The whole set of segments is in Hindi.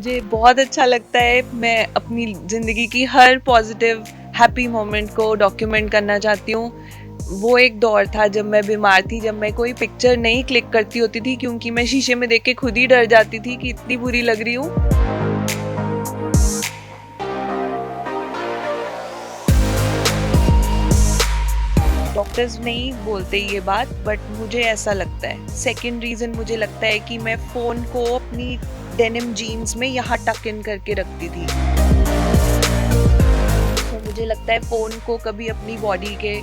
मुझे बहुत अच्छा लगता है। मैं अपनी ज़िंदगी की हर पॉजिटिव हैप्पी मोमेंट को डॉक्यूमेंट करना चाहती हूँ। वो एक दौर था जब मैं बीमार थी, जब मैं कोई पिक्चर नहीं क्लिक करती होती थी क्योंकि मैं शीशे में देख के खुद ही डर जाती थी कि इतनी बुरी लग रही हूँ। डॉक्टर्स नहीं बोलते ये बात, बट मुझे ऐसा लगता है। सेकंड रीज़न मुझे लगता है कि मैं फ़ोन को अपनी डेनिम जीन्स में यहाँ टक इन करके रखती थी। तो मुझे लगता है फ़ोन को कभी अपनी बॉडी के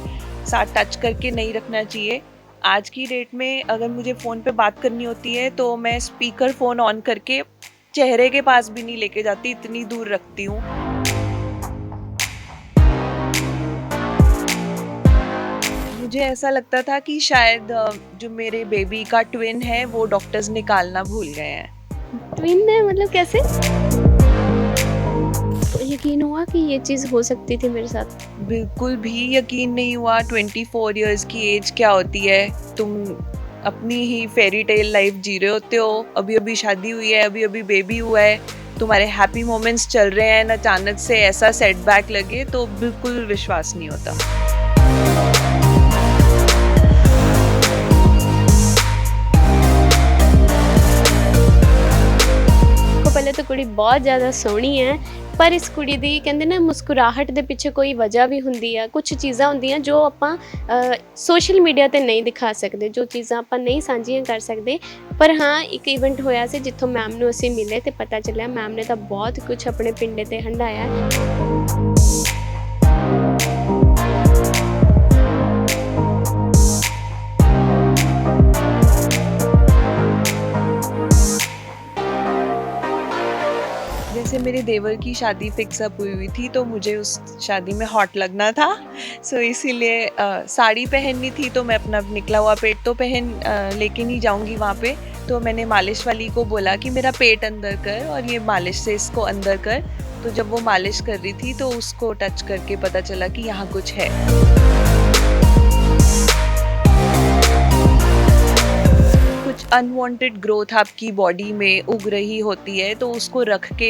साथ टच करके नहीं रखना चाहिए। आज की डेट में अगर मुझे फ़ोन पे बात करनी होती है तो मैं स्पीकर फ़ोन ऑन करके चेहरे के पास भी नहीं लेके जाती, इतनी दूर रखती हूँ। मुझे ऐसा लगता था कि शायद जो मेरे बेबी का ट्विन है वो डॉक्टर्स निकालना भूल गए हैं। ट्विन है मतलब कैसे? यकीन हुआ कि ये चीज़ हो सकती थी मेरे साथ? बिल्कुल भी यकीन नहीं हुआ। 24 इयर्स की एज क्या होती है? तुम अपनी ही फेरी टेल लाइफ जी रहे होते हो, अभी अभी शादी हुई है, अभी अभी बेबी हुआ है, तुम्हारे हैप्पी मोमेंट्स चल रहे हैं, अचानक से ऐसा सेटबैक लगे तो बिल्कुल विश्वास नहीं होता। ਪਹਿਲੇ ਤਾਂ ਕੁੜੀ ਬਹੁਤ ਜ਼ਿਆਦਾ ਸੋਹਣੀ ਹੈ, ਪਰ ਇਸ ਕੁੜੀ ਦੀ ਕਹਿੰਦੇ ਨਾ ਮੁਸਕਰਾਹਟ ਦੇ ਪਿੱਛੇ ਕੋਈ ਵਜ੍ਹਾ ਵੀ ਹੁੰਦੀ ਆ। ਕੁਝ ਚੀਜ਼ਾਂ ਹੁੰਦੀਆਂ ਜੋ ਆਪਾਂ ਸੋਸ਼ਲ ਮੀਡੀਆ ਤੇ ਨਹੀਂ ਦਿਖਾ ਸਕਦੇ, ਜੋ ਚੀਜ਼ਾਂ ਆਪਾਂ ਨਹੀਂ ਸਾਂਝੀਆਂ ਕਰ ਸਕਦੇ। ਪਰ ਹਾਂ, ਇੱਕ ਇਵੈਂਟ ਹੋਇਆ ਸੀ ਜਿੱਥੋਂ ਮੈਮ ਨੂੰ ਅਸੀਂ ਮਿਲੇ ਤੇ ਪਤਾ ਚੱਲਿਆ ਮੈਮ ਨੇ ਤਾਂ ਬਹੁਤ ਕੁਝ ਆਪਣੇ ਪਿੰਡੇ ਤੇ ਹੰਢਾਇਆ। जैसे मेरे देवर की शादी फिक्स अप हुई थी तो मुझे उस शादी में हॉट लगना था। सो इसीलिए साड़ी पहननी थी, तो मैं अपना निकला हुआ पेट तो लेके नहीं जाऊंगी वहाँ पे। तो मैंने मालिश वाली को बोला कि मेरा पेट अंदर कर और ये मालिश से इसको अंदर कर। तो जब वो मालिश कर रही थी तो उसको टच करके पता चला कि यहाँ कुछ है। कुछ अनवांटेड ग्रोथ आपकी बॉडी में उग रही होती है तो उसको रख के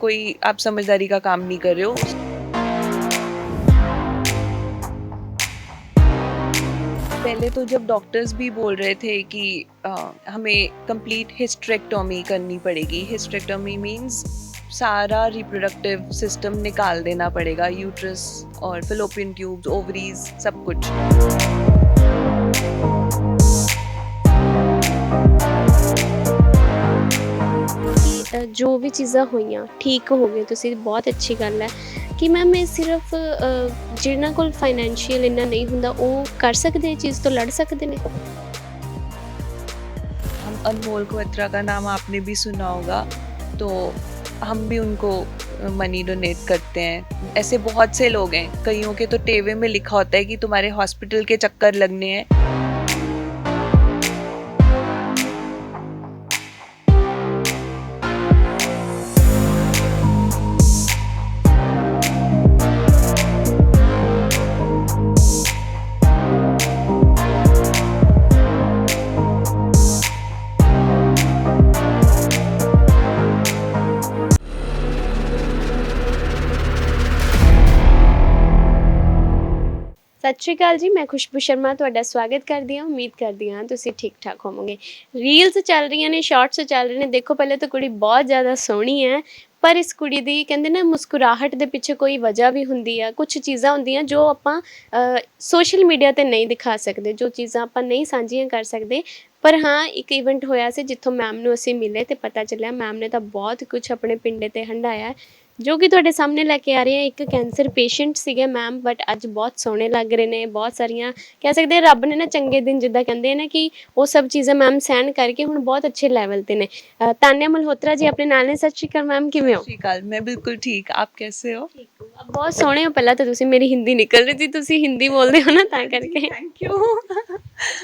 कोई आप समझदारी का काम नहीं कर रहे हो। पहले तो जब डॉक्टर्स भी बोल रहे थे कि हमें कंप्लीट हिस्टेरेक्टोमी करनी पड़ेगी। हिस्टेरेक्टोमी मींस सारा रिप्रोडक्टिव सिस्टम निकाल देना पड़ेगा, यूट्रस और फेलोपियन ट्यूब्स, ओवरीज, सब कुछ। ਜੋ ਵੀ ਚੀਜ਼ਾਂ ਹੋਈਆਂ ਠੀਕ ਹੋ ਗਏ ਤੁਸੀਂ, ਬਹੁਤ ਅੱਛੀ ਗੱਲ ਹੈ। ਕਿ ਮੈਮ ਇਹ ਸਿਰਫ ਜਿਨ੍ਹਾਂ ਕੋਲ ਫਾਈਨੈਂਸ਼ੀਅਲ ਇੰਨਾ ਨਹੀਂ ਹੁੰਦਾ ਉਹ ਕਰ ਸਕਦੇ ਇਹ ਚੀਜ਼ ਤੋਂ ਲੜ ਸਕਦੇ ਨੇ? हम अनमोल क्वेत्रा का नाम आपने भी सुना होगा, तो हम भी उनको मनी डोनेट करते हैं। ऐसे बहुत से लोग हैं, कईयों के तो टेवे में लिखा होता है कि तुम्हारे हॉस्पिटल के चक्कर लगने हैं। ਸਤਿ ਸ਼੍ਰੀ ਅਕਾਲ ਜੀ, ਮੈਂ ਖੁਸ਼ਬੂ ਸ਼ਰਮਾ ਤੁਹਾਡਾ ਸਵਾਗਤ ਕਰਦੀ ਹਾਂ। ਉਮੀਦ ਕਰਦੀ ਹਾਂ ਤੁਸੀਂ ਠੀਕ ਠਾਕ ਹੋਵੋਗੇ। ਰੀਲਸ ਚੱਲ ਰਹੀਆਂ ਨੇ, ਸ਼ਾਰਟਸ ਚੱਲ ਰਹੇ ਨੇ। ਦੇਖੋ, ਪਹਿਲੇ ਤਾਂ ਕੁੜੀ ਬਹੁਤ ਜ਼ਿਆਦਾ ਸੋਹਣੀ ਹੈ, ਪਰ ਇਸ ਕੁੜੀ ਦੀ ਕਹਿੰਦੇ ਨਾ ਮੁਸਕਰਾਹਟ ਦੇ ਪਿੱਛੇ ਕੋਈ ਵਜ੍ਹਾ ਵੀ ਹੁੰਦੀ ਆ। ਕੁਝ ਚੀਜ਼ਾਂ ਹੁੰਦੀਆਂ ਜੋ ਆਪਾਂ ਸੋਸ਼ਲ ਮੀਡੀਆ ਤੇ ਨਹੀਂ ਦਿਖਾ ਸਕਦੇ, ਜੋ ਚੀਜ਼ਾਂ ਆਪਾਂ ਨਹੀਂ ਸਾਂਝੀਆਂ ਕਰ ਸਕਦੇ। ਪਰ ਹਾਂ, ਇੱਕ ਇਵੈਂਟ ਹੋਇਆ ਸੀ ਜਿੱਥੋਂ ਮੈਮ ਨੂੰ ਅਸੀਂ ਮਿਲੇ ਤੇ ਪਤਾ ਚੱਲਿਆ ਮੈਮ ਨੇ ਤਾਂ ਬਹੁਤ ਕੁਝ ਆਪਣੇ ਪਿੰਡੇ ਤੇ ਹੰਢਾਇਆ, ਜੋ ਕਿ ਤੁਹਾਡੇ ਸਾਹਮਣੇ ਲੈ ਕੇ ਆ ਰਹੇ ਹਾਂ। ਇੱਕ ਕੈਂਸਰ ਪੇਸ਼ੈਂਟ ਸੀਗੇ ਮੈਮ, ਬਟ ਅੱਜ ਬਹੁਤ ਸੋਹਣੇ ਲੱਗ ਰਹੇ ਨੇ। ਬਹੁਤ ਸਾਰੀਆਂ ਕਹਿ ਸਕਦੇ ਰੱਬ ਨੇ ਨਾ ਚੰਗੇ ਦਿਨ, ਜਿੱਦਾਂ ਕਹਿੰਦੇ ਨੇ ਕਿ ਉਹ ਸਭ ਚੀਜ਼ਾਂ ਮੈਮ ਸਹਿਣ ਕਰਕੇ ਹੁਣ ਬਹੁਤ ਅੱਛੇ ਲੈਵਲ ਤੇ ਨੇ। ਤਾਨਿਆ ਮਲਹੋਤਰਾ ਜੀ ਆਪਣੇ ਨਾਲ ਨੇ। ਸਤਿ ਸ਼੍ਰੀ ਅਕਾਲ ਮੈਮ, ਕਿਵੇਂ ਹੋ? सत श्रीकाल, मैं बिल्कुल ठीक। आप कैसे हो? ਬਹੁਤ ਸੋਹਣੇ ਹੋ। ਪਹਿਲਾਂ ਤਾਂ ਤੁਸੀਂ, ਮੇਰੀ ਹਿੰਦੀ ਨਿਕਲ ਰਹੀ ਸੀ, ਤੁਸੀਂ ਹਿੰਦੀ ਬੋਲਦੇ ਹੋ ਨਾ ਤਾਂ ਕਰਕੇ। Thank you.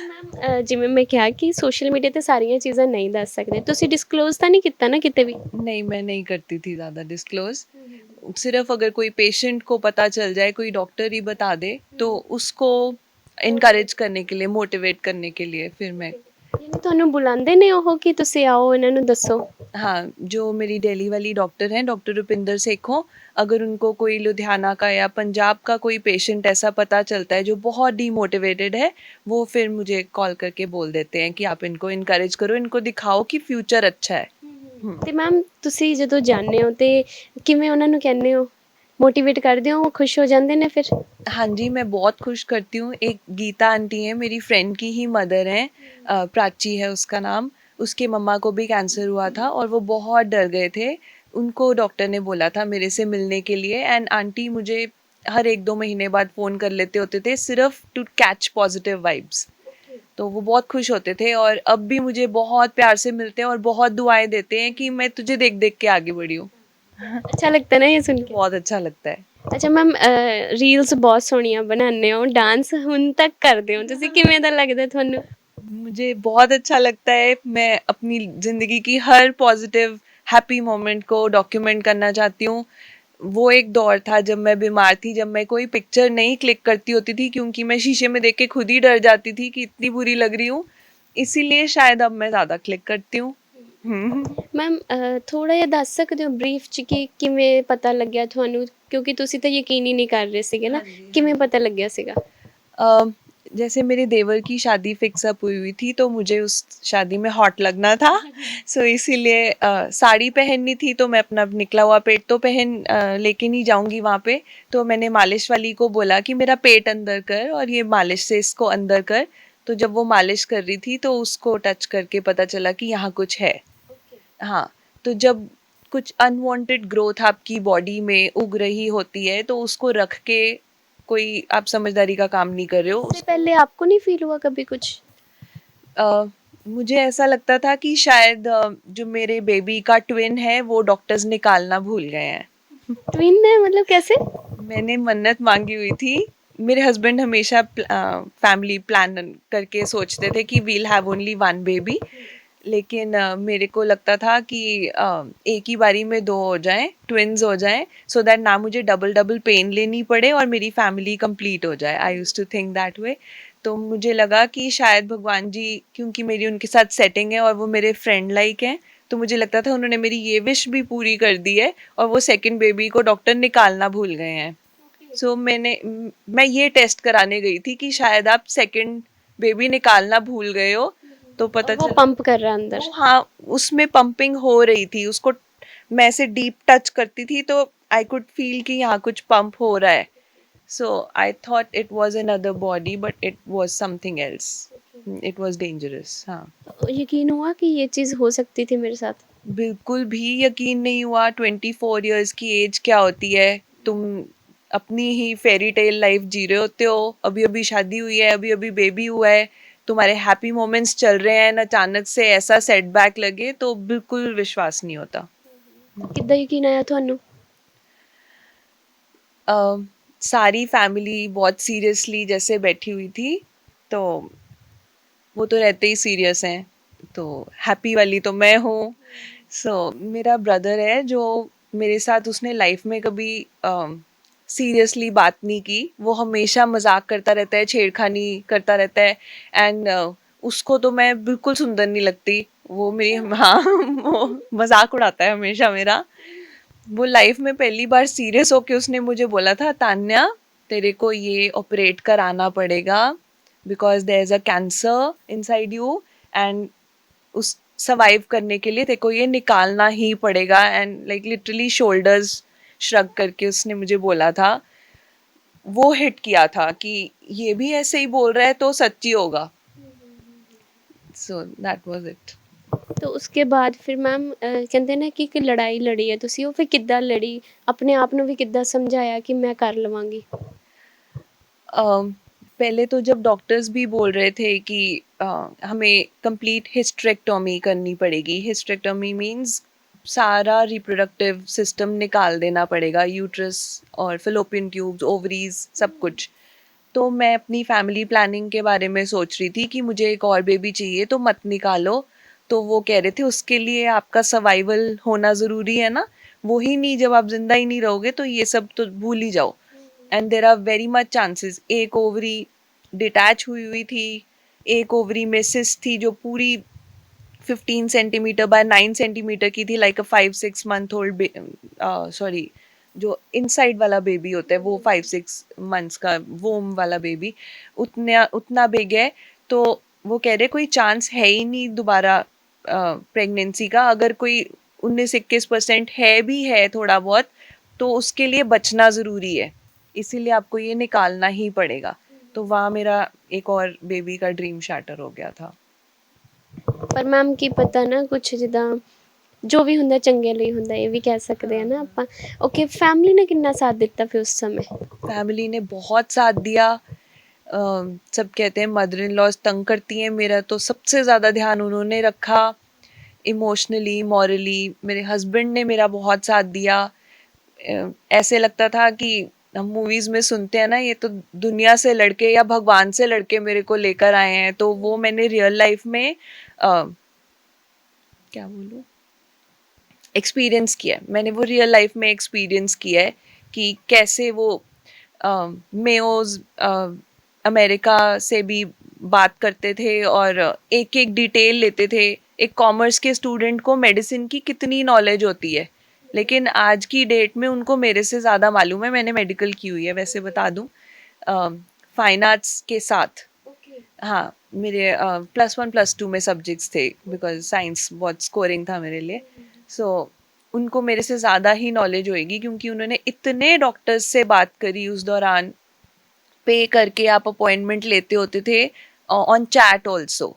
ਮੈਮ, ਜਿਵੇਂ ਮੈਂ ਕਿਹਾ ਕਿ ਸੋਸ਼ਲ ਮੀਡੀਆ ਤੇ ਸਾਰੀਆਂ ਚੀਜ਼ਾਂ ਨਹੀਂ ਦੱਸ ਸਕਦੇ, ਤੁਸੀਂ ਡਿਸਕਲੋਜ਼ ਤਾਂ ਨਹੀਂ ਕੀਤਾ ਨਾ ਕਿਤੇ ਵੀ? नहीं, मैं नहीं करती थी ज़्यादा डिस्क्लोज। सिर्फ अगर कोई पेशेंट को पता चल जाए, कोई डॉक्टर ही बता दे, तो उसको इनकरेज करने के लिए, मोटिवेट करने के लिए फिर मैं ਯਾਨੀ ਤੁਹਾਨੂੰ ਬੁਲਾਉਂਦੇ ਨੇ ਉਹ ਕਿ ਤੁਸੀਂ ਆਓ ਇਹਨਾਂ ਨੂੰ ਦੱਸੋ? हाँ, जो मेरी दिल्ली वाली डॉक्टर हैं, डॉक्टर रुपिंदर सेखों, अगर उनको कोई लुधियाना का या पंजाब का कोई पेशेंट ऐसा पता चलता है जो बहुत डीमोटिवेटेड है, वो फिर मुझे कॉल करके बोल देते हैं कि आप इनको इनकरेज करो, इनको दिखाओ कि फ्यूचर अच्छा है। ਤੇ ਮੈਮ ਤੁਸੀਂ ਜਦੋਂ ਜਾਂਦੇ ਹੋ ਤੇ ਕਿਵੇਂ ਉਹਨਾਂ ਨੂੰ ਕਹਿੰਦੇ ਹੋ, ਮੋਟੀਵੇਟ ਕਰਦੇ ਹੋ, ਉਹ ਖੁਸ਼ ਹੋ ਜਾਂਦੇ ਨੇ ਫਿਰ? हाँ जी, मैं बहुत खुश करती हूँ। एक गीता आंटी हैं, मेरी फ्रेंड की ही मदर हैं, प्राची है उसका नाम। उसके मम्मा को भी कैंसर हुआ था और वो बहुत डर गए थे। उनको डॉक्टर ने बोला था मेरे से मिलने के लिए, एंड आंटी मुझे हर 1-2 महीने बाद फ़ोन कर लेते होते थे, सिर्फ़ टू कैच पॉजिटिव वाइब्स। तो वो बहुत खुश होते थे और अब भी मुझे बहुत प्यार से मिलते हैं और बहुत दुआएँ देते हैं कि मैं तुझे देख-देख के आगे बढ़ी हूँ। ਅੱਛਾ ਲੱਗਦਾ ਨਾ ਇਹ ਸੁਣ ਕੇ? बहुत अच्छा लगता है। ਅੱਛਾ ਮੈਮ, ਰੀਲਸ ਬਹੁਤ ਸੋਹਣੀਆਂ ਬਣਾਉਂਦੇ ਹੋ, ਡਾਂਸ ਹੁਣ ਤੱਕ ਕਰਦੇ ਹੋ ਤੁਸੀਂ, ਕਿਵੇਂ ਦਾ ਲੱਗਦਾ ਤੁਹਾਨੂੰ? मुझे बहुत अच्छा लगता है। मैं अपनी ज़िंदगी की हर पॉजिटिव हैप्पी मोमेंट को डॉक्यूमेंट करना चाहती हूँ। वो एक दौर था जब मैं बीमार थी, जब मैं कोई पिक्चर नहीं क्लिक करती होती थी क्योंकि मैं शीशे में देख के खुद ही डर जाती थी कि इतनी बुरी लग रही हूँ। इसीलिए शायद अब मैं ज़्यादा क्लिक करती हूँ। ਮੈਮ ਥੋੜ੍ਹਾ ਜਿਹਾ ਦੱਸ ਸਕਦੇ ਹੋ ਬਰੀਫ 'ਚ ਕਿ ਕਿਵੇਂ ਪਤਾ ਲੱਗਿਆ ਤੁਹਾਨੂੰ, ਕਿਉਂਕਿ ਤੁਸੀਂ ਤਾਂ ਯਕੀਨ ਹੀ ਨਹੀਂ ਕਰ ਰਹੇ ਸੀਗੇ ਨਾ, हाँ जी, हाँ ਕਿਵੇਂ जी। ਪਤਾ ਲੱਗਿਆ ਸੀਗਾ? अ, जैसे मेरे देवर की शादी फिक्स अप हुई थी तो मुझे उस शादी में हॉट लगना था। सो इसीलिए साड़ी पहननी थी, तो मैं अपना निकला हुआ पेट तो लेके नहीं जाऊंगी वहाँ पे। तो मैंने मालिश वाली को बोला कि मेरा पेट अंदर कर और ये मालिश से इसको अंदर कर। तो जब वो मालिश कर रही थी तो उसको टच करके पता चला कि यहाँ कुछ है। हाँ, तो जब कुछ अनवांटेड ग्रोथ आपकी बॉडी में उग रही होती है तो उसको रख के कोई आप समझदारी का काम नहीं कर रहे हो। इससे पहले आपको नहीं फील हुआ कभी कुछ? अ, मुझे ऐसा लगता था कि शायद जो मेरे बेबी का ट्विन है वो डॉक्टर्स निकालना भूल गए हैं। ट्विन है मतलब कैसे? मैंने मन्नत मांगी हुई थी। मेरे हस्बैंड हमेशा फैमिली प्लान करके सोचते थे कि we'll have only one baby, लेकिन मेरे को लगता था कि एक ही बारी में 2 हो जाएँ, ट्विन्स हो जाएँ, सो दैट ना मुझे डबल डबल पेन लेनी पड़े और मेरी फैमिली कंप्लीट हो जाए। I used to think that way. तो मुझे लगा कि शायद भगवान जी, क्योंकि मेरी उनके साथ सेटिंग है और वो मेरे फ्रेंड लाइक हैं, तो मुझे लगता था उन्होंने मेरी ये विश भी पूरी कर दी है और वो सेकंड बेबी को डॉक्टर निकालना भूल गए हैं। सो मैं ये टेस्ट कराने गई थी कि शायद आप सेकंड बेबी निकालना भूल गए हो, तो पता और वो चला पंप कर रहा है अंदर? वो, हाँ, उसमें पंपिंग हो रही थी। उसको मैं ऐसे डीप टच करती थी तो आई कुड फील कि यहाँ कुछ पंप हो रहा है। So I thought it was another body but it was something else. It was dangerous. हाँ, तो यकीन हुआ कि ये चीज़ हो सकती थी मेरे साथ? बिल्कुल भी यकीन नहीं हुआ। 24 इयर्स की एज क्या होती है, तुम अपनी ही फेरी टेल लाइफ जी रहे होते हो, अभी अभी शादी हुई है, अभी अभी बेबी हुआ है, तुम्हारे हैप्पी मोमेंट्स चल रहे हैं, अचानक से ऐसा सेटबैक लगे तो बिल्कुल विश्वास नहीं होता। ਕਿੱਦਾਂ ਯਕੀਨ ਆਇਆ ਤੁਹਾਨੂੰ? सारी फैमिली बहुत सीरियसली जैसे बैठी हुई थी, तो वो तो रहते ही सीरियस हैं, तो हैप्पी वाली तो मैं हूँ। सो मेरा ब्रदर है जो मेरे साथ, उसने लाइफ में कभी सीरियसली बात नहीं की। वो हमेशा मजाक करता रहता है, छेड़खानी करता रहता है, एंड उसको तो मैं बिल्कुल सुंदर नहीं लगती। वो मेरी हाँ, वो मजाक उड़ाता है हमेशा मेरा। वो लाइफ में पहली बार सीरियस होके उसने मुझे बोला था, तान्या तेरे को ये ऑपरेट कराना पड़ेगा because there is a cancer inside you, and उस सर्वाइव करने के लिए तेरे को ये निकालना ही पड़ेगा। And like literally shoulders shrug करके उसने मुझे बोला था। वो हिट किया था कि ये भी ऐसे ही बोल रहा है तो सच्ची होगा। So that was it. तो उसके बाद ਫਿਰ ਮੈਮ ਕਹਿੰਦੇ ਨੇ ਕਿ ਇੱਕ ਲੜਾਈ ਲੜੀ ਹੈ ਤੁਸੀਂ, ਉਹ ਫਿਰ ਕਿੱਦਾਂ ਲੜੀ? ਆਪਣੇ ਆਪ ਨੂੰ ਵੀ ਕਿੱਦਾਂ ਸਮਝਾਇਆ ਕਿ ਮੈਂ ਕਰ ਲਵਾਂਗੀ? पहले तो जब डॉक्टर्स भी बोल रहे थे कि हमें कंप्लीट हिस्टेरेक्टोमी करनी पड़ेगी। हिस्टेरेक्टोमी मींस सारा रिप्रोडक्टिव सिस्टम निकाल देना पड़ेगा, यूट्रस और फिलोपियन ट्यूब्स, ओवरीज, सब कुछ। तो मैं अपनी फैमिली प्लानिंग के बारे में सोच रही थी कि मुझे एक और बेबी चाहिए तो मत निकालो। तो वो कह रहे थे उसके लिए आपका सर्वाइवल होना ज़रूरी है ना, वो ही नहीं, जब आप जिंदा ही नहीं रहोगे तो ये सब तो भूल ही जाओ। And there are very much chances. एक ओवरी डिटैच हुई हुई थी, एक ओवरी में सिस्ट थी जो पूरी 15 सेंटीमीटर बाय 9 सेंटीमीटर की थी, लाइक अ 5-6 मंथ ओल्ड, सॉरी, जो इनसाइड वाला बेबी होता है वो 5-6 मंथ्स का वोम वाला बेबी, उतना उतना बिग है। तो वो कह रहे कोई चांस है ही नहीं दोबारा प्रेगनेंसी का। अगर कोई 19-21% है भी है थोड़ा बहुत, तो उसके लिए बचना ज़रूरी है, इसीलिए आपको ये निकालना ही पड़ेगा। तो वहाँ मेरा एक और बेबी का ड्रीम शैटर हो गया था। ਪਰ ਮੈਮ ਕੀ ਪਤਾ ਨਾ ਕੁਛ ਜਿੱਦਾਂ ਜੋ ਵੀ ਹੁੰਦਾ ਚੰਗੇ ਲਈ ਹੁੰਦਾ, ਇਹ ਵੀ ਕਹਿ ਸਕਦੇ ਆ ਨਾ ਆਪਾਂ। ਓਕੇ, ਫੈਮਿਲੀ ਨੇ ਕਿੰਨਾ ਸਾਥ ਦਿੱਤਾ ਫਿਰ ਉਸ ਸਮੇਂ? फैमिली ने बहुत साथ दिया। सब कहते हैं मदर इन लॉज तंग करती हैं, मेरा तो सबसे ज़्यादा ध्यान उन्होंने रखा, इमोशनली मॉरली। मेरे हस्बैंड ने मेरा बहुत साथ दिया। ऐसे लगता था कि हम मूवीज़ में सुनते हैं ना, ये तो दुनिया से लड़के या भगवान से लड़के मेरे को लेकर आए हैं, तो वो मैंने रियल लाइफ में क्या बोलूँ, एक्सपीरियंस किया है। मैंने वो रियल लाइफ में एक्सपीरियंस किया है कि कैसे वो मेयोज अमेरिका से भी बात करते थे और एक एक डिटेल लेते थे। एक कॉमर्स के स्टूडेंट को मेडिसिन की कितनी नॉलेज होती है, लेकिन आज की डेट में उनको मेरे से ज़्यादा मालूम है। मैंने मेडिकल की हुई है वैसे, बता दूँ, फाइन आर्ट्स के साथ। हाँ, मेरे +1 +2 में सब्जेक्ट्स थे, बिकॉज साइंस बहुत स्कोरिंग था मेरे लिए। सो उनको मेरे से ज़्यादा ही नॉलेज होएगी, क्योंकि उन्होंने इतने डॉक्टर्स से बात करी उस दौरान। पे करके आप अपॉइंटमेंट लेते होते थे ऑन चैट ऑल्सो।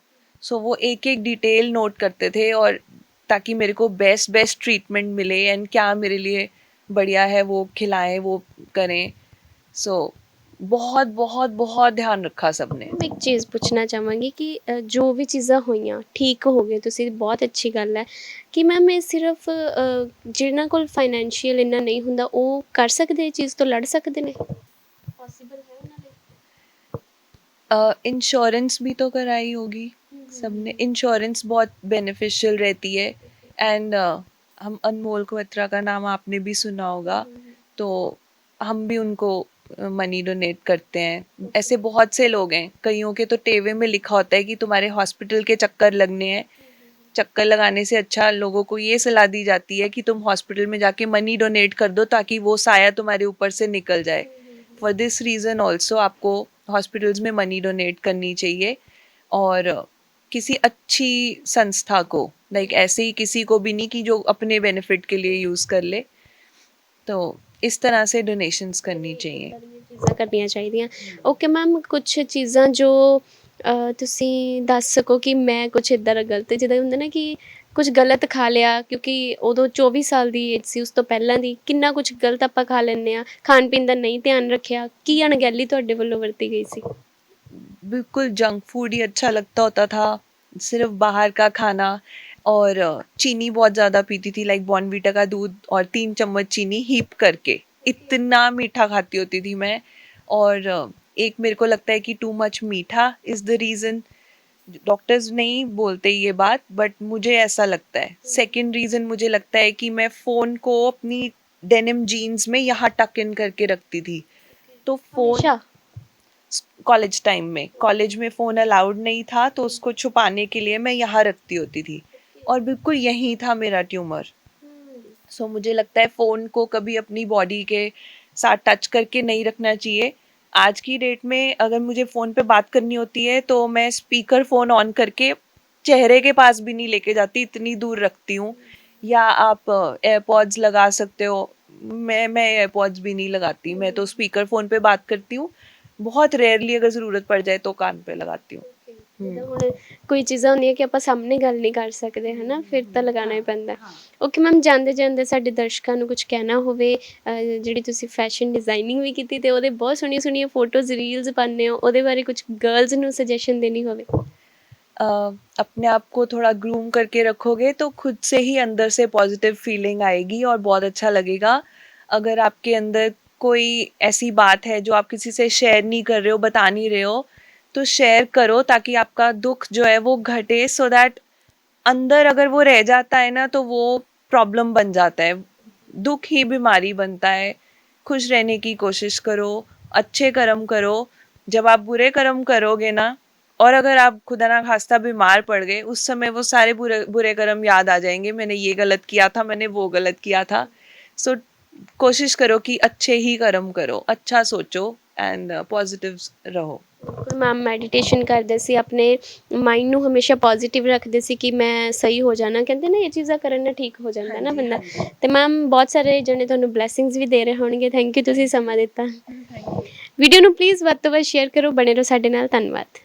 सो वो एक एक डिटेल नोट करते थे, और ताकि मेरे को बेस्ट बेस्ट ट्रीटमेंट मिले एंड क्या मेरे लिए बढ़िया है वो खिलाएं, वो करें। सो बहुत बहुत बहुत ध्यान रखा सबने। ਮੈਂ ਇੱਕ ਚੀਜ਼ ਪੁੱਛਣਾ ਚਾਹਾਂਗੀ ਕਿ ਜੋ ਵੀ ਚੀਜ਼ਾਂ ਹੋਈਆਂ ਠੀਕ ਹੋ ਗਏ ਤੁਸੀਂ, ਬਹੁਤ ਅੱਛੀ ਗੱਲ ਹੈ ਕਿ ਮੈਮ ਇਹ ਸਿਰਫ ਜਿਨ੍ਹਾਂ ਕੋਲ ਫਾਈਨੈਂਸ਼ੀਅਲ ਇੰਨਾ ਨਹੀਂ ਹੁੰਦਾ ਉਹ ਕਰ ਸਕਦੇ ਇਹ ਚੀਜ਼ ਤੋਂ ਲੜ ਸਕਦੇ ਨੇ? ਪੋਸੀਬਲ ਹੈ ਉਹਨਾਂ ਲਈ? इंश्योरेंस भी तो कराई होगी सबने। इंश्योरेंस बहुत बेनिफिशियल रहती है। एंड हम अनमोल क्वत्रा का नाम आपने भी सुना होगा, तो हम भी उनको मनी डोनेट करते हैं। ऐसे बहुत से लोग हैं, कईयों के तो टेवे में लिखा होता है कि तुम्हारे हॉस्पिटल के चक्कर लगने हैं। चक्कर लगाने से अच्छा लोगों को ये सलाह दी जाती है कि तुम हॉस्पिटल में जाके मनी डोनेट कर दो, ताकि वो साया तुम्हारे ऊपर से निकल जाए। फॉर दिस रीज़न ऑल्सो आपको हॉस्पिटल्स में मनी डोनेट करनी चाहिए, और किसी अच्छी संस्था को, लाइक ऐसे ही किसी को भी नहीं कि जो अपने बेनिफिट के लिए यूज़ कर ले। तो इस तरह से डोनेशंस करनी चाहिए। ਇੱਦਾਂ ਦੀਆਂ ਚੀਜ਼ਾਂ ਕਰਨੀਆਂ ਚਾਹੀਦੀਆਂ। ਓਕੇ ਮੈਮ, ਕੁਛ ਚੀਜ਼ਾਂ ਜੋ ਤੁਸੀਂ ਦੱਸ ਸਕੋ ਕਿ ਮੈਂ ਕੁਛ ਇੱਦਾਂ ਦਾ ਗਲਤ, ਜਿੱਦਾਂ ਹੁੰਦਾ ਨਾ ਕਿ ਕੁਛ ਗਲਤ ਖਾ ਲਿਆ, ਕਿਉਂਕਿ ਉਦੋਂ 24 ਸਾਲ ਦੀ ਏਜ ਸੀ, ਉਸ ਤੋਂ ਪਹਿਲਾਂ ਦੀ ਕਿੰਨਾ ਕੁਛ ਗਲਤ ਆਪਾਂ ਖਾ ਲੈਂਦੇ ਹਾਂ, ਖਾਣ ਪੀਣ ਦਾ ਨਹੀਂ ਧਿਆਨ ਰੱਖਿਆ, ਕੀ ਅਣਗਹਿਲੀ ਤੁਹਾਡੇ ਵੱਲੋਂ ਵਰਤੀ ਗਈ ਸੀ? बिल्कुल जंक फूड ही अच्छा लगता होता था, सिर्फ बाहर का खाना। और चीनी बहुत ज़्यादा पीती थी, लाइक बॉर्नवीटा का दूध और 3 चम्मच चीनी हीप करके, इतना मीठा खाती होती थी मैं। और एक मेरे को लगता है कि टू मच मीठा इज़ द रीज़न। डॉक्टर्स नहीं बोलते ये बात, बट मुझे ऐसा लगता है। सेकंड रीज़न मुझे लगता है कि मैं फ़ोन को अपनी डेनिम जीन्स में यहाँ टक इन करके रखती थी। तो फ़ोन हमेशा? कॉलेज टाइम में, कॉलेज में फ़ोन अलाउड नहीं था, तो उसको छुपाने के लिए मैं यहाँ रखती होती थी, और बिल्कुल यहीं था मेरा ट्यूमर। सो मुझे लगता है फ़ोन को कभी अपनी बॉडी के साथ टच करके नहीं रखना चाहिए। आज की डेट में अगर मुझे फ़ोन पे बात करनी होती है, तो मैं स्पीकर फ़ोन ऑन करके चेहरे के पास भी नहीं लेके जाती, इतनी दूर रखती हूँ। या आप एयरपॉड्स लगा सकते हो, मैं एयरपॉड्स भी नहीं लगाती, मैं तो स्पीकर फ़ोन पे बात करती हूँ। बहुत रेयरली अगर ज़रूरत पड़ जाए तो कान पे लगाती हूँ। ਜਿੱਦਾਂ ਹੁਣ ਕੋਈ ਚੀਜ਼ਾਂ ਹੁੰਦੀਆਂ ਕਿ ਆਪਾਂ ਸਾਹਮਣੇ ਗੱਲ ਨਹੀਂ ਕਰ ਸਕਦੇ ਹੈ ਨਾ, ਫਿਰ ਤਾਂ ਲਗਾਉਣਾ ਹੀ ਪੈਂਦਾ। ਓਕੇ ਮੈਮ, ਜਾਂਦੇ ਜਾਂਦੇ ਸਾਡੇ ਦਰਸ਼ਕਾਂ ਨੂੰ ਕੁਝ ਕਹਿਣਾ ਹੋਵੇ, ਜਿਹੜੀ ਤੁਸੀਂ ਫੈਸ਼ਨ ਡਿਜ਼ਾਈਨਿੰਗ ਵੀ ਕੀਤੀ ਤੇ ਉਹਦੇ ਬਹੁਤ ਸੋਹਣੀਆਂ ਸੋਹਣੀਆਂ ਫੋਟੋਜ਼ ਰੀਲਸ ਪਾਉਂਦੇ ਹੋ, ਉਹਦੇ ਬਾਰੇ ਕੁਝ ਗਰਲਜ਼ ਨੂੰ ਸੁਜੈਸ਼ਨ ਦੇਣੀ ਹੋਵੇ? अपने आप को थोड़ा ग्रूम करके रखोगे तो खुद से ही अंदर से पॉजिटिव फीलिंग आएगी और बहुत अच्छा लगेगा। अगर आपके अंदर कोई ऐसी बात है जो आप किसी से शेयर नहीं कर रहे हो, बता नहीं रहे हो, तो शेयर करो, ताकि आपका दुख जो है वो घटे। सो दैट अंदर अगर वो रह जाता है ना, तो वो प्रॉब्लम बन जाता है, दुख ही बीमारी बनता है। खुश रहने की कोशिश करो, अच्छे कर्म करो। जब आप बुरे कर्म करोगे ना, और अगर आप खुदा ना खास्ता बीमार पड़ गए, उस समय वो सारे बुरे बुरे कर्म याद आ जाएंगे, मैंने ये गलत किया था, मैंने वो गलत किया था। सो कोशिश करो कि अच्छे ही कर्म करो, अच्छा सोचो एंड पॉजिटिव रहो। ਬਿਲਕੁਲ ਮੈਮ ਮੈਡੀਟੇਸ਼ਨ ਕਰਦੇ ਸੀ, ਆਪਣੇ ਮਾਈਂਡ ਨੂੰ ਹਮੇਸ਼ਾ ਪੋਜ਼ਿਟਿਵ ਰੱਖਦੇ ਸੀ ਕਿ ਮੈਂ ਸਹੀ ਹੋ ਜਾਣਾ, ਕਹਿੰਦੇ ਨਾ ਇਹ ਚੀਜ਼ਾਂ ਕਰਨ ਨਾਲ ਠੀਕ ਹੋ ਜਾਂਦਾ ਨਾ ਹਾਂਜੀ ਬੰਦਾ। ਹਾਂਜੀ ਤੇ ਮੈਮ ਬਹੁਤ ਸਾਰੇ ਜਣੇ ਤੁਹਾਨੂੰ ਬਲੈਸਿੰਗਸ ਵੀ ਦੇ ਰਹੇ ਹੋਣਗੇ। ਥੈਂਕ ਯੂ ਤੁਸੀਂ ਸਮਾਂ ਦਿੱਤਾ। Thank you. ਵੀਡੀਓ ਨੂੰ ਪਲੀਜ਼ ਵੱਧ ਤੋਂ ਵੱਧ ਸ਼ੇਅਰ ਕਰੋ, ਬਣੇ ਰਹੋ ਸਾਡੇ ਨਾਲ। ਧੰਨਵਾਦ।